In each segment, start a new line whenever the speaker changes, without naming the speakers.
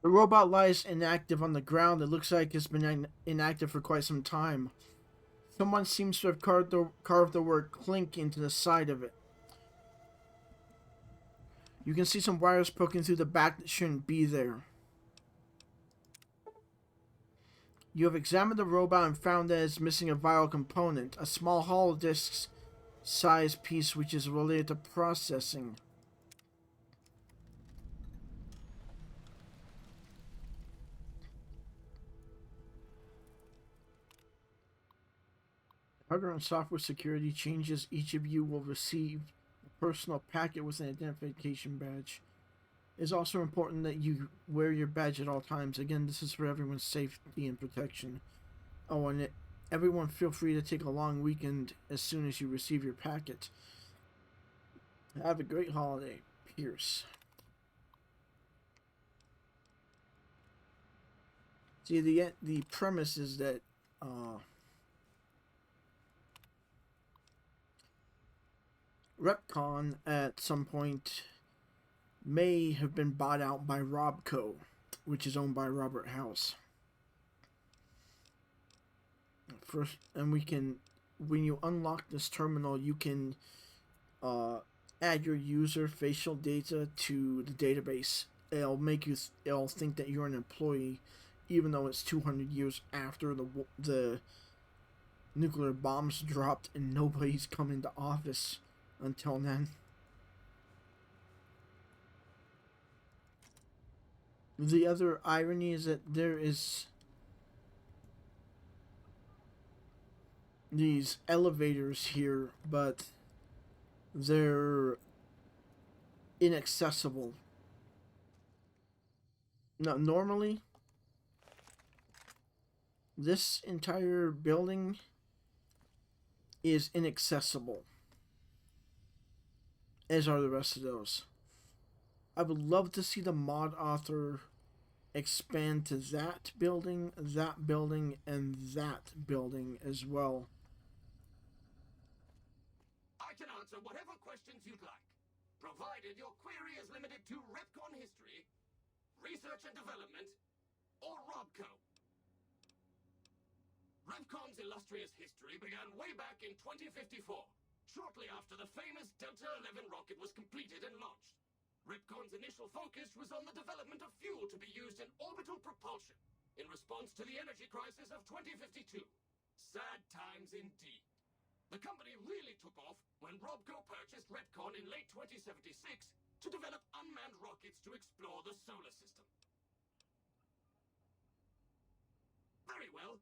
The robot lies inactive on the ground. It looks like it's been inactive for quite some time. Someone seems to have carved the word clink into the side of it. You can see some wires poking through the back that shouldn't be there. You have examined the robot and found that it's missing a vital component, a small hollow disk size piece which is related to processing. Hardware and software security changes. Each of you will receive a personal packet with an identification badge. It's also important that you wear your badge at all times. Again, this is for everyone's safety and protection. Oh, and everyone feel free to take a long weekend as soon as you receive your packet. Have a great holiday, Pierce. See, the premise is that RepCONN at some point may have been bought out by RobCo, which is owned by Robert House. First, and we can, when you unlock this terminal, you can add your user facial data to the database. It'll think that you're an employee, even though it's 200 years after the nuclear bombs dropped and nobody's come into office until then. The other irony is that there is these elevators here, but they're inaccessible. Now, normally, this entire building is inaccessible, as are the rest of those. I would love to see the mod author expand to that building, and that building as well.
I can answer whatever questions you'd like, provided your query is limited to RepCONN history, research and development, or RobCo. RepCONN's illustrious history began way back in 2054, shortly after the famous Delta 11 rocket was completed and launched. RepCONN's initial focus was on the development of fuel to be used in orbital propulsion in response to the energy crisis of 2052. Sad times indeed. The company really took off when RobCo purchased RepCONN in late 2076 to develop unmanned rockets to explore the solar system. Very well.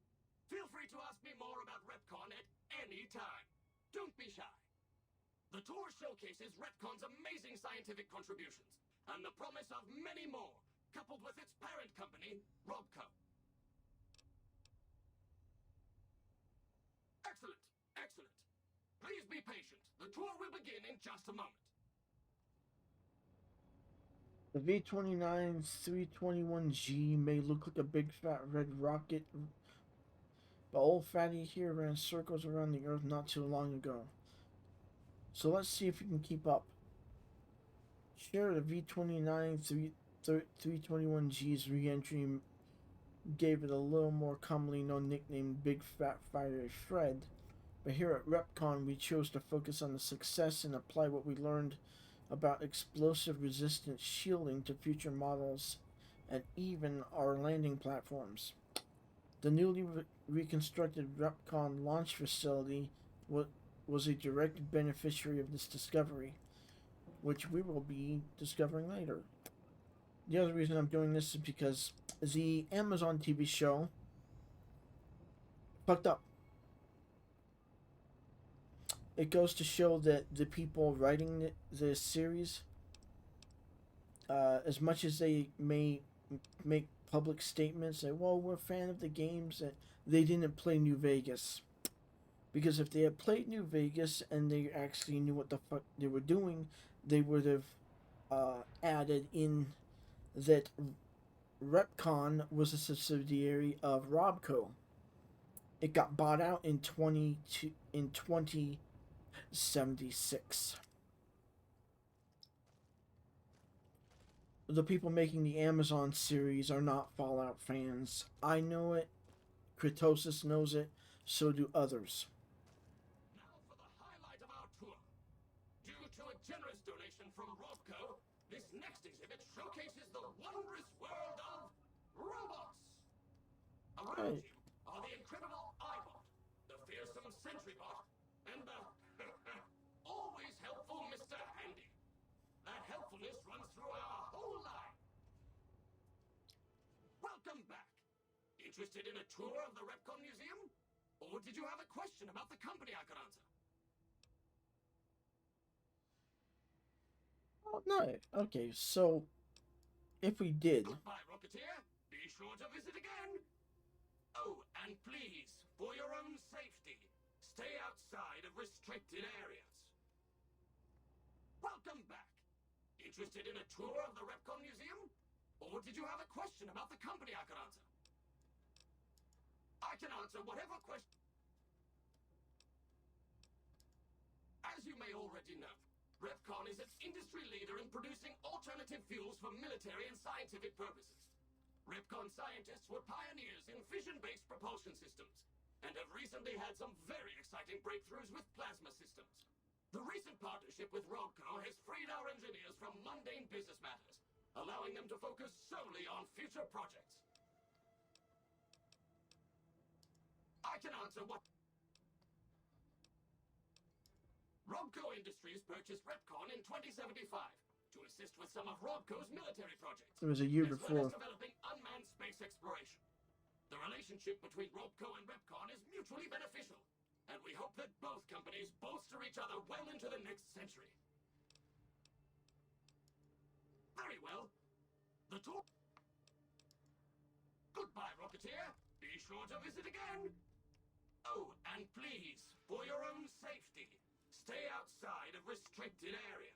Feel free to ask me more about RepCONN at any time. Don't be shy. The tour showcases RepCONN's amazing scientific contributions and the promise of many more, coupled with its parent company, RobCo. Excellent, excellent. Please be patient. The tour will begin in just a moment.
The V-29 321G may look like a big fat red rocket, but old fatty here ran circles around the Earth not too long ago. So let's see if you can keep up. Sure, the V-29 321G's re-entry gave it a little more commonly known nickname Big Fat Fiery Fred, but here at RepCONN we chose to focus on the success and apply what we learned about explosive resistant shielding to future models and even our landing platforms. The newly reconstructed RepCONN launch facility was a direct beneficiary of this discovery, which we will be discovering later. The other reason I'm doing this is because the Amazon TV show fucked up. It goes to show that the people writing the series, as much as they may make public statements, say, well, we're a fan of the games, that they didn't play New Vegas. Because if they had played New Vegas and they actually knew what the fuck they were doing, they would have added in that RepCONN was a subsidiary of RobCo. It got bought out in 2076. The people making the Amazon series are not Fallout fans. I know it. Kritosis knows it. So do others.
Now for the highlight of our tour. Due to a generous donation from RobCo, this next exhibit showcases the wondrous world of robots. Around
Right.
you are the incredible iBot, the fearsome SentryBot, and the always helpful Mr. Handy. That helpfulness runs through our whole line. Welcome back. Interested in a tour of the RepCONN Museum? Or did you have a question about the company I could answer?
Oh, no. Okay, so if we did,
Goodbye, Rocketeer. Be sure to visit again. Oh, and please, for your own safety, stay outside of restricted areas. Welcome back. Interested in a tour of the RepCONN Museum? Or did you have a question about the company I could answer? I can answer whatever question. As you may already know, RepCONN is an industry leader in producing alternative fuels for military and scientific purposes. RepCONN scientists were pioneers in fission-based propulsion systems, and have recently had some very exciting breakthroughs with plasma systems. The recent partnership with RobCo has freed our engineers from mundane business matters, allowing them to focus solely on future projects. I can answer what... RobCo Industries purchased RepCONN in 2075 to assist with some of RobCo's military projects.
it was a year
as
before.
well as developing unmanned space exploration. The relationship between RobCo and RepCONN is mutually beneficial, and we hope that both companies bolster each other well into the next century. Very well. The tour... Goodbye, Rocketeer. Be sure to visit again. Oh, and please, for your own safety, stay outside of restricted areas.